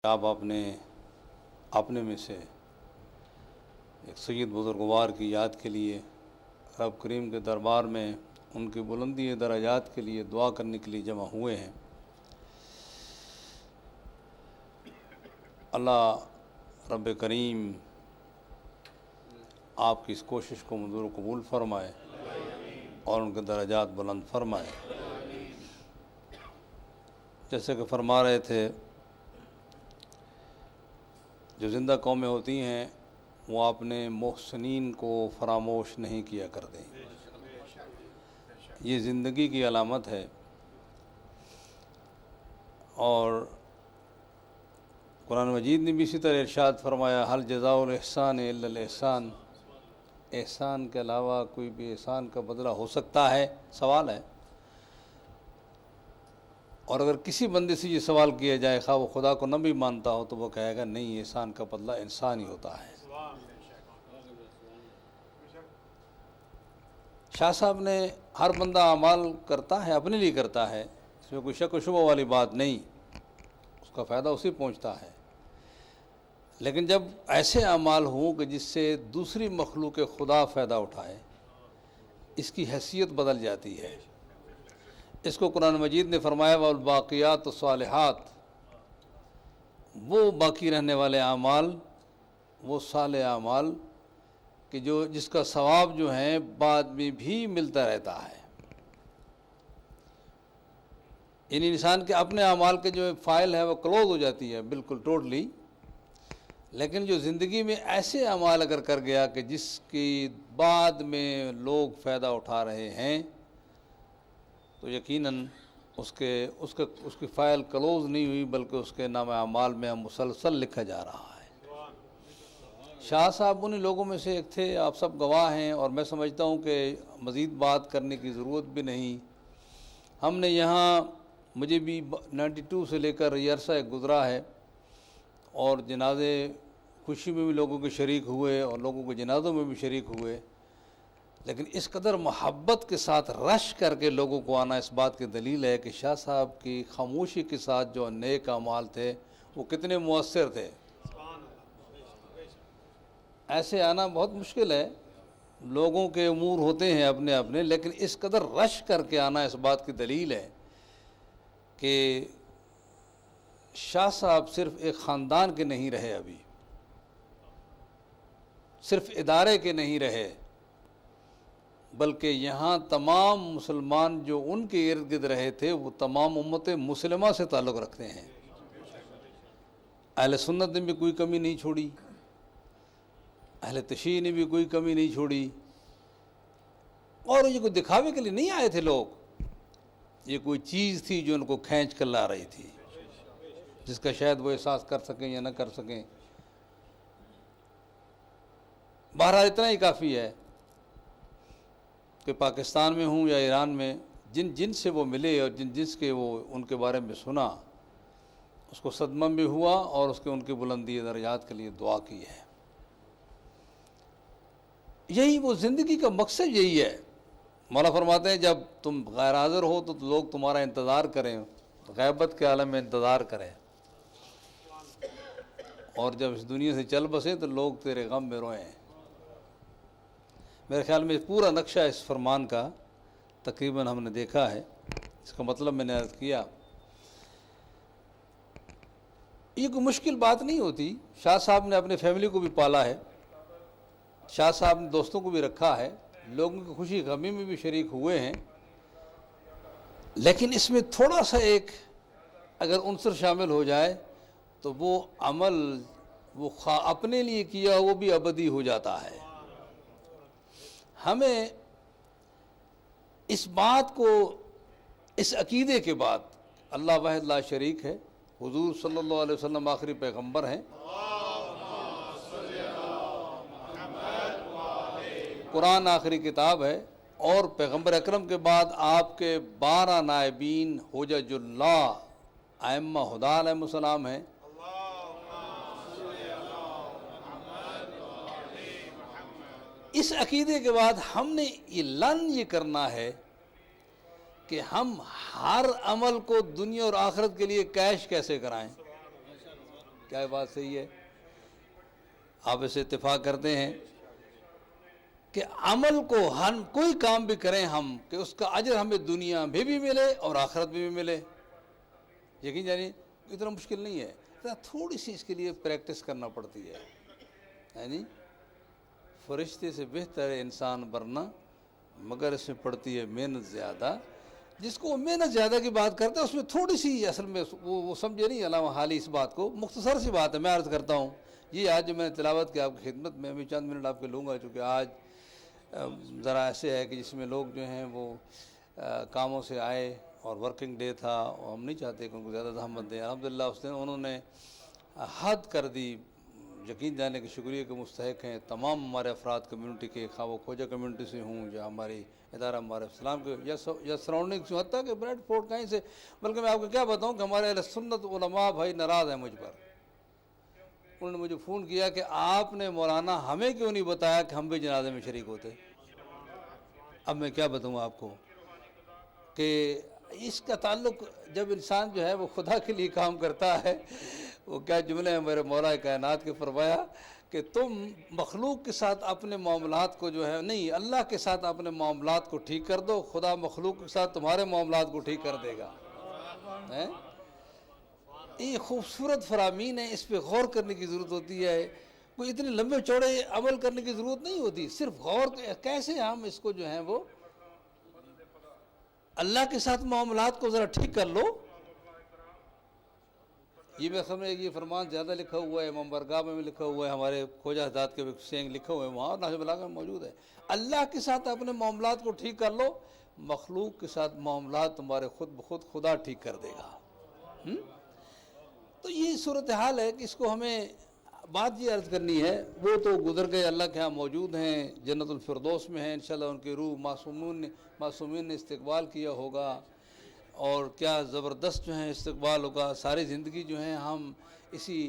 آپ اپنے میں سے ایک سید بزرگوار کی یاد کے لیے رب کریم کے دربار میں ان کی بلندی درجات کے لیے دعا کرنے کے لیے جمع ہوئے ہیں۔ اللہ رب کریم آپ کی اس کوشش کو منظور و قبول فرمائے اور ان کے درجات بلند فرمائے۔ جیسے کہ فرما رہے تھے، جو زندہ قومیں ہوتی ہیں وہ اپنے محسنین کو فراموش نہیں کیا کرتے۔ یہ زندگی کی علامت ہے، اور قرآن مجید نے بھی اسی طرح ارشاد فرمایا، حل جزاء الاحسان الا الاحسان، احسان کے علاوہ کوئی بھی احسان کا بدلہ ہو سکتا ہے؟ سوال ہے۔ اور اگر کسی بندے سے یہ سوال کیا جائے، خواہ وہ خدا کو نہ بھی مانتا ہو، تو وہ کہے گا نہیں، احسان کا بدلہ انسان ہی ہوتا ہے۔ شاہ صاحب نے ہر بندہ اعمال کرتا ہے، اپنے لیے کرتا ہے، اس میں کوئی شک و شبہ والی بات نہیں، اس کا فائدہ اسی پہنچتا ہے۔ لیکن جب ایسے اعمال ہوں کہ جس سے دوسری مخلوق خدا فائدہ اٹھائے، اس کی حیثیت بدل جاتی ہے۔ اس کو قرآن مجید نے فرمایا، والباقیات الصالحات، وہ باقی رہنے والے اعمال، وہ صالح اعمال کہ جس کا ثواب جو ہے بعد میں بھی ملتا رہتا ہے۔ یعنی انسان کے اپنے اعمال کے جو فائل ہے وہ کلوز ہو جاتی ہے بالکل ٹوٹلی، لیکن جو زندگی میں ایسے اعمال اگر کر گیا کہ جس کی بعد میں لوگ فائدہ اٹھا رہے ہیں، تو یقیناً اس کی فائل کلوز نہیں ہوئی، بلکہ اس کے نام اعمال میں مسلسل لکھا جا رہا ہے۔ شاہ صاحب انہی لوگوں میں سے ایک تھے، آپ سب گواہ ہیں، اور میں سمجھتا ہوں کہ مزید بات کرنے کی ضرورت بھی نہیں۔ ہم نے یہاں، مجھے بھی 92 سے لے کر یہ عرصہ گزرا ہے، اور جنازے خوشی میں بھی لوگوں کے شریک ہوئے اور لوگوں کے جنازوں میں بھی شریک ہوئے، لیکن اس قدر محبت کے ساتھ رش کر کے لوگوں کو آنا اس بات کی دلیل ہے کہ شاہ صاحب کی خاموشی کے ساتھ جو نیک اعمال تھے وہ کتنے مؤثر تھے۔ ایسے آنا بہت مشکل ہے، لوگوں کے امور ہوتے ہیں اپنے اپنے، لیکن اس قدر رش کر کے آنا اس بات کی دلیل ہے کہ شاہ صاحب صرف ایک خاندان کے نہیں رہے، ابھی صرف ادارے کے نہیں رہے، بلکہ یہاں تمام مسلمان جو ان کے ارد گرد رہے تھے وہ تمام امت مسلمہ سے تعلق رکھتے ہیں۔ اہل سنت نے بھی کوئی کمی نہیں چھوڑی، اہل تشیع نے بھی کوئی کمی نہیں چھوڑی، اور یہ کوئی دکھاوے کے لیے نہیں آئے تھے لوگ، یہ کوئی چیز تھی جو ان کو کھینچ کر لا رہی تھی، جس کا شاید وہ احساس کر سکیں یا نہ کر سکیں۔ بہرحال اتنا ہی کافی ہے کہ پاکستان میں ہوں یا ایران میں، جن سے وہ ملے اور جس کے وہ ان کے بارے میں سنا، اس کو صدمہ بھی ہوا اور اس کے ان کی بلندی درجات کے لیے دعا کی ہے۔ یہی وہ زندگی کا مقصد یہی ہے۔ مولا فرماتے ہیں، جب تم غیر حاضر ہو تو لوگ تمہارا انتظار کریں، غیبت کے عالم میں انتظار کریں، اور جب اس دنیا سے چل بسیں تو لوگ تیرے غم میں روئیں۔ میرے خیال میں پورا نقشہ اس فرمان کا تقریباً ہم نے دیکھا ہے۔ اس کا مطلب میں نے عرض کیا، یہ کوئی مشکل بات نہیں ہوتی۔ شاہ صاحب نے اپنے فیملی کو بھی پالا ہے، شاہ صاحب نے دوستوں کو بھی رکھا ہے، لوگوں کی خوشی غمی میں بھی شریک ہوئے ہیں، لیکن اس میں تھوڑا سا ایک اگر عنصر شامل ہو جائے تو وہ عمل وہ اپنے لیے کیا وہ بھی ابدی ہو جاتا ہے۔ ہمیں اس بات کو، اس عقیدے کے بعد اللہ واحد لا شریک ہے، حضور صلی اللہ علیہ وسلم آخری پیغمبر ہیں، قرآن آخری کتاب ہے، اور پیغمبر اکرم کے بعد آپ کے 12 نائبین حجج اللہ ائمہ ہدیٰ علیہ السلام ہیں۔ اس عقیدے کے بعد ہم نے یہ کرنا ہے کہ ہم ہر عمل کو دنیا اور آخرت کے لیے کیش کیسے کرائیں۔ کیا بات صحیح ہے؟ آپ اسے اتفاق کرتے ہیں کہ عمل کو ہم کوئی کام بھی کریں ہم کہ اس کا اجر ہمیں دنیا میں بھی ملے اور آخرت میں بھی ملے. یقین جانیے اتنا مشکل نہیں ہے، تھوڑی سی اس کے لیے پریکٹس کرنا پڑتی ہے. یعنی فرشتے سے بہتر ہے انسان بننا، مگر اس میں پڑتی ہے محنت زیادہ. جس کو محنت زیادہ کی بات کرتا ہے اس میں تھوڑی سی اصل میں وہ سمجھے نہیں علامہ حالی اس بات کو. مختصر سی بات ہے، میں عرض کرتا ہوں. یہ آج جو میں نے تلاوت کی آپ کی خدمت میں بھی چند منٹ آپ کے لوں گا، چونکہ آج ذرا ایسے ہے کہ جس میں لوگ جو ہیں وہ کاموں سے آئے اور ورکنگ ڈے تھا، اور ہم نہیں چاہتے کہ ان کو زیادہ زحمت دیں. الحمدللہ اس دن انہوں نے حد کر دی. یقین جانے کے شکریہ کے مستحق ہیں تمام ہمارے افراد کمیونٹی کے، خواہ وہ کھوجا کمیونٹی سے ہوں یا ہماری ادارہ معارف اسلام کے یا سراؤنڈنگ سے، حتیٰ کہ بریڈ فورٹ کہیں سے. بلکہ میں آپ کو کیا بتاؤں کہ ہمارے اہل سنت علماء بھائی ناراض ہیں مجھ پر. انہوں نے مجھے فون کیا کہ آپ نے مولانا ہمیں کیوں نہیں بتایا کہ ہم بھی جنازے میں شریک ہوتے. اب میں کیا بتاؤں آپ کو کہ اس کا تعلق جب انسان جو ہے وہ خدا کے لیے کام کرتا ہے، وہ کیا جملے ہیں میرے مولا کائنات کے فرمایا کہ تم مخلوق کے ساتھ اپنے معاملات کو جو ہے نہیں، اللہ کے ساتھ اپنے معاملات کو ٹھیک کر دو، خدا مخلوق کے ساتھ تمہارے معاملات کو ٹھیک کر دے گا. یہ خوبصورت فرامین ہے، اس پہ غور کرنے کی ضرورت ہوتی ہے. کوئی اتنے لمبے چوڑے عمل کرنے کی ضرورت نہیں ہوتی، صرف غور کیسے ہم اس کو جو ہے وہ اللہ کے ساتھ معاملات کو ذرا ٹھیک کر لو. یہ میں سمجھے یہ فرمان زیادہ لکھا ہوا ہے، امام برگاہ میں بھی لکھا ہوا ہے، ہمارے کھوجا حضرات کے بھی سینگ لکھا ہوا ہے وہاں، اور نہج البلاغہ میں موجود ہے. اللہ کے ساتھ اپنے معاملات کو ٹھیک کر لو، مخلوق کے ساتھ معاملات تمہارے خود بخود خدا ٹھیک کر دے گا. تو یہ صورتحال ہے کہ اس کو ہمیں بات یہ عرض کرنی ہے. وہ تو گزر گئے، اللہ کے ہاں موجود ہیں، جنت الفردوس میں ہیں انشاءاللہ. ان کی روح معصومین نے استقبال کیا ہوگا، اور کیا زبردست جو ہیں استقبال ہوگا. ساری زندگی جو ہیں ہم اسی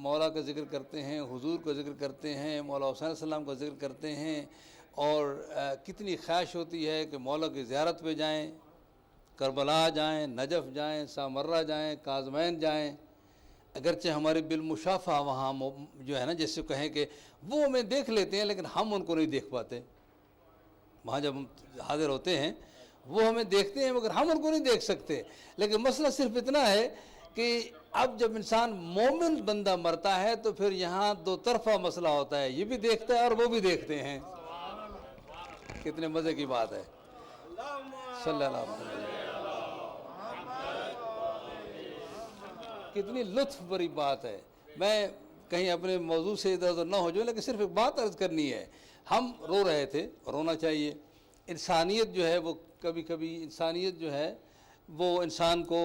مولا کا ذکر کرتے ہیں، حضور کا ذکر کرتے ہیں، مولا حسین علیہ السلام کا ذکر کرتے ہیں، اور کتنی خواہش ہوتی ہے کہ مولا کی زیارت پہ جائیں، کربلا جائیں، نجف جائیں، سامرہ جائیں، کاظمین جائیں. اگرچہ ہمارے بالمشافہ وہاں جو ہے نا، جیسے کہیں کہ وہ ہمیں دیکھ لیتے ہیں لیکن ہم ان کو نہیں دیکھ پاتے. وہاں جب ہم حاضر ہوتے ہیں وہ ہمیں دیکھتے ہیں مگر ہم ان کو نہیں دیکھ سکتے. لیکن مسئلہ صرف اتنا ہے کہ اب جب انسان مومن بندہ مرتا ہے تو پھر یہاں دو طرفہ مسئلہ ہوتا ہے، یہ بھی دیکھتا ہے اور وہ بھی دیکھتے ہیں. کتنے مزے کی بات ہے. صلی اللہ علیہ وسلم. کتنی لطف بری بات ہے. میں کہیں اپنے موضوع سے ادھر ادھر نہ ہو جاؤں، لیکن صرف ایک بات عرض کرنی ہے. ہم رو رہے تھے، رونا چاہیے. انسانیت جو ہے وہ کبھی کبھی انسانیت جو ہے وہ انسان کو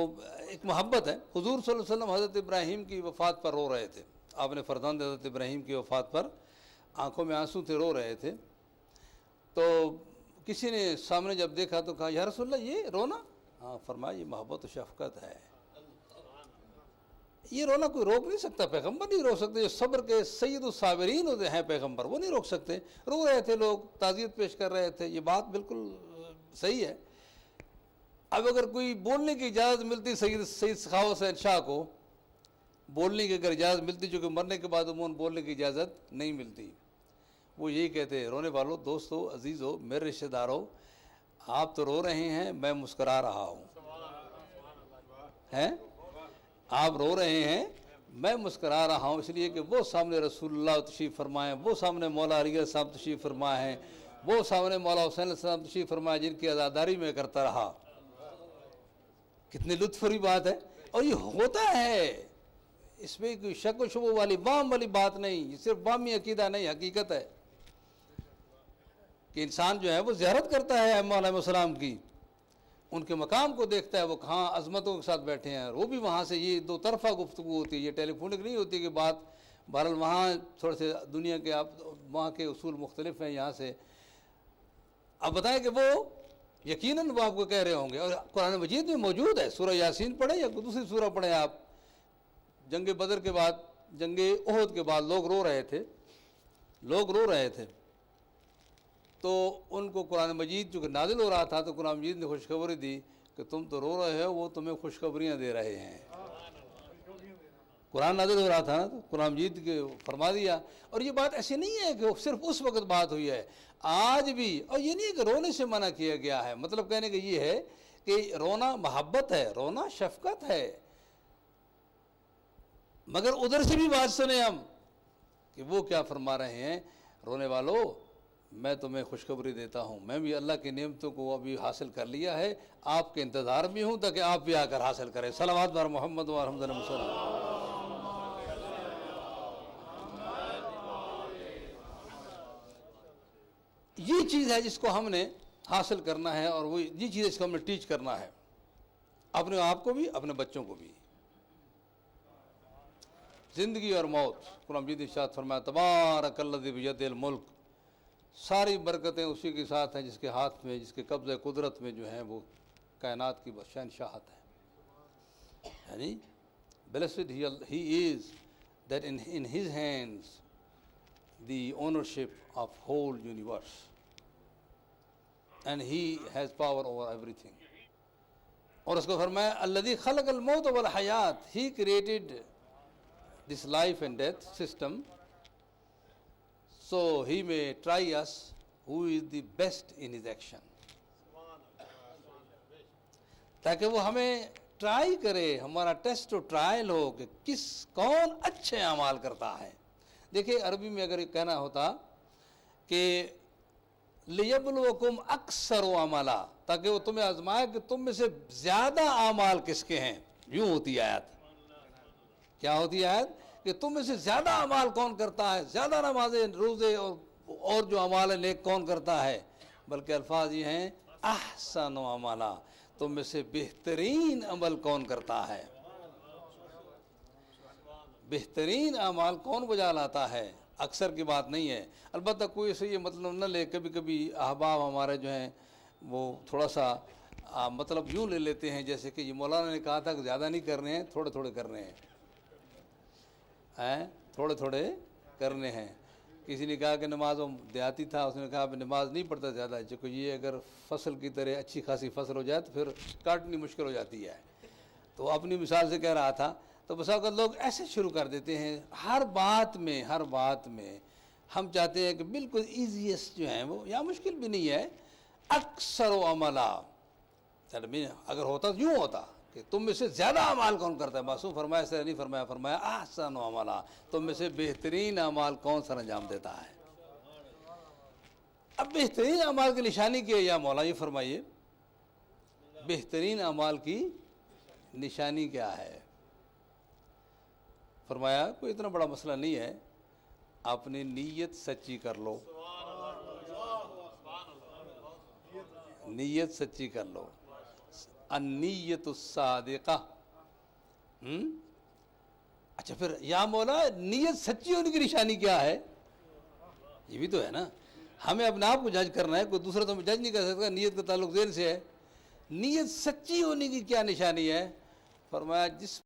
ایک محبت ہے. حضور صلی اللہ علیہ وسلم حضرت ابراہیم کی وفات پر رو رہے تھے. آپ نے فرزند حضرت ابراہیم کی وفات پر آنکھوں میں آنسو تھے، رو رہے تھے. تو کسی نے سامنے جب دیکھا تو کہا یا رسول اللہ یہ رونا؟ ہاں فرمایا یہ محبت و شفقت ہے. یہ رونا کوئی روک نہیں سکتا، پیغمبر نہیں روک سکتے. جو صبر کے سید الصابرین ہوتے ہیں پیغمبر، وہ نہیں روک سکتے. رو رہے تھے لوگ، تعزیت پیش کر رہے تھے. یہ بات بالکل صحیح ہے. اب اگر کوئی بولنے کی اجازت ملتی سید سخاوت حسین شاہ کو، بولنے کی اگر اجازت ملتی، چونکہ مرنے کے بعد عموماً بولنے کی اجازت نہیں ملتی، وہ یہی کہتے رونے والوں، دوستو، عزیزو، میرے رشتہ دارو، آپ تو رو رہے ہیں، میں مسکرا رہا ہوں. ہیں آپ رو رہے ہیں، میں مسکرا رہا ہوں، اس لیے کہ وہ سامنے رسول اللہ تشریف فرمائیں، وہ سامنے مولا علی صاحب تشریف فرمائے ہیں، وہ سامنے مولا حسین علیہ السلام تشریف فرمائے جن کی عزاداری میں کرتا رہا. کتنی لطف بھری بات ہے. اور یہ ہوتا ہے، اس میں کوئی شک و شبہ والی وام والی بات نہیں. یہ صرف وامی عقیدہ نہیں، حقیقت ہے کہ انسان جو ہے وہ زیارت کرتا ہے ائمہ علیہ السلام کی، ان کے مقام کو دیکھتا ہے، وہ کہاں عظمتوں کے ساتھ بیٹھے ہیں. وہ بھی وہاں سے یہ دو طرفہ گفتگو ہوتی ہے، یہ ٹیلی فونک نہیں ہوتی کہ بات. بہرحال وہاں تھوڑے سے دنیا کے آپ وہاں کے اصول مختلف ہیں یہاں سے. آپ بتائیں کہ وہ یقیناً وہ آپ کو کہہ رہے ہوں گے، اور قرآن مجید میں موجود ہے. سورہ یاسین پڑھیں یا دوسری سورہ پڑھیں آپ. جنگ بدر کے بعد، جنگ احد کے بعد لوگ رو رہے تھے. تو ان کو قرآن مجید چونکہ نازل ہو رہا تھا تو قرآن مجید نے خوشخبری دی کہ تم تو رو رہے ہو، وہ تمہیں خوشخبریاں دے رہے ہیں. قرآن نازل ہو رہا تھا نا، تو قرآن مجید کے فرما دیا. اور یہ بات ایسی نہیں ہے کہ وہ صرف اس وقت بات ہوئی ہے، آج بھی. اور یہ نہیں ہے کہ رونے سے منع کیا گیا ہے، مطلب کہنے کا یہ ہے کہ رونا محبت ہے، رونا شفقت ہے. مگر ادھر سے بھی بات سنیں ہم کہ وہ کیا فرما رہے ہیں، رونے والوں میں تمہیں خوشخبری دیتا ہوں، میں بھی اللہ کی نعمتوں کو ابھی حاصل کر لیا ہے، آپ کے انتظار میں ہوں تاکہ آپ بھی آ کر حاصل کریں. صلوات بر محمد و رحمت اللہ وسلم. یہ چیز ہے جس کو ہم نے حاصل کرنا ہے، اور وہ یہ چیز ہے جس کو ہم نے ٹیچ کرنا ہے اپنے آپ کو بھی، اپنے بچوں کو بھی. زندگی اور موت، قرآن مجید ارشاد فرمایا تبارک الذی بیدہ الملک، ساری برکتیں اسی کے ساتھ ہیں جس کے ہاتھ میں، جس کے قبضہ قدرت میں جو ہیں وہ کائنات کی شہنشاہت ہے. یعنی blessed he is that in his hands the ownership of whole universe and he has power over everything. اور اس کو فرمایا الذی خلق الموت والحیات، he created this life and death system so he may try us who is the best in his action. تاکہ وہ ہمیں try کرے، ہمارا ٹیسٹ و ٹرائل ہو کہ کون اچھے اعمال کرتا ہے. دیکھیں عربی میں اگر یہ کہنا ہوتا کہ لِيَبْلُوَكُمْ أَكْثَرُ عَمَلًا، تاکہ وہ تمہیں آزمائے کہ تم میں سے زیادہ اعمال کس کے ہیں. یوں ہوتی آیت. کیا ہوتی آیت کہ تم میں سے زیادہ اعمال کون کرتا ہے، زیادہ نمازیں روزے اور جو اعمال نیک کون کرتا ہے. بلکہ الفاظ یہ ہیں احسن عملا، تم میں سے بہترین عمل کون کرتا ہے. بہترین اعمال کون بجا لاتا ہے، اکثر کی بات نہیں ہے. البتہ کوئی سے یہ مطلب نہ لے، کبھی کبھی احباب ہمارے جو ہیں وہ تھوڑا سا مطلب یوں لے لیتے ہیں جیسے کہ یہ مولانا نے کہا تھا کہ زیادہ نہیں کرنے ہیں، تھوڑے تھوڑے کرنے ہیں، تھوڑے تھوڑے کرنے ہیں. کسی نے کہا کہ نماز وہ دیہاتی تھا، اس نے کہا کہ نماز نہیں پڑھتا زیادہ، چونکہ یہ اگر فصل کی طرح اچھی خاصی فصل ہو جائے تو پھر کاٹنی مشکل ہو جاتی ہے. تو اپنی مثال سے کہہ رہا تھا. تو بس اوقات لوگ ایسے شروع کر دیتے ہیں ہر بات میں ہم چاہتے ہیں کہ بالکل ایزیسٹ جو ہیں وہ، یا مشکل بھی نہیں ہے، اکثر و عملا. اگر ہوتا تو یوں ہوتا کہ تم میں سے زیادہ اعمال کون کرتا ہے. معصوم فرمایا اس طرح نہیں فرمایا، فرمایا احسن و عملا، تم میں سے بہترین اعمال کون سر انجام دیتا ہے. اب بہترین اعمال کی نشانی کیا ہے یا مولا یہ فرمائیے، بہترین اعمال کی نشانی کیا ہے. فرمایا کوئی اتنا بڑا مسئلہ نہیں ہے، اپنی نیت سچی کر لو، نیت سچی کر لو. النیت الصادقہ. اچھا پھر یا مولا نیت سچی ہونے کی نشانی کیا ہے، یہ بھی تو ہے نا. ہمیں اپنے آپ کو جج کرنا ہے، کوئی دوسرا تو ہمیں جج نہیں کر سکتا. نیت کا تعلق ذہن سے ہے. نیت سچی ہونے کی کیا نشانی ہے. فرمایا جس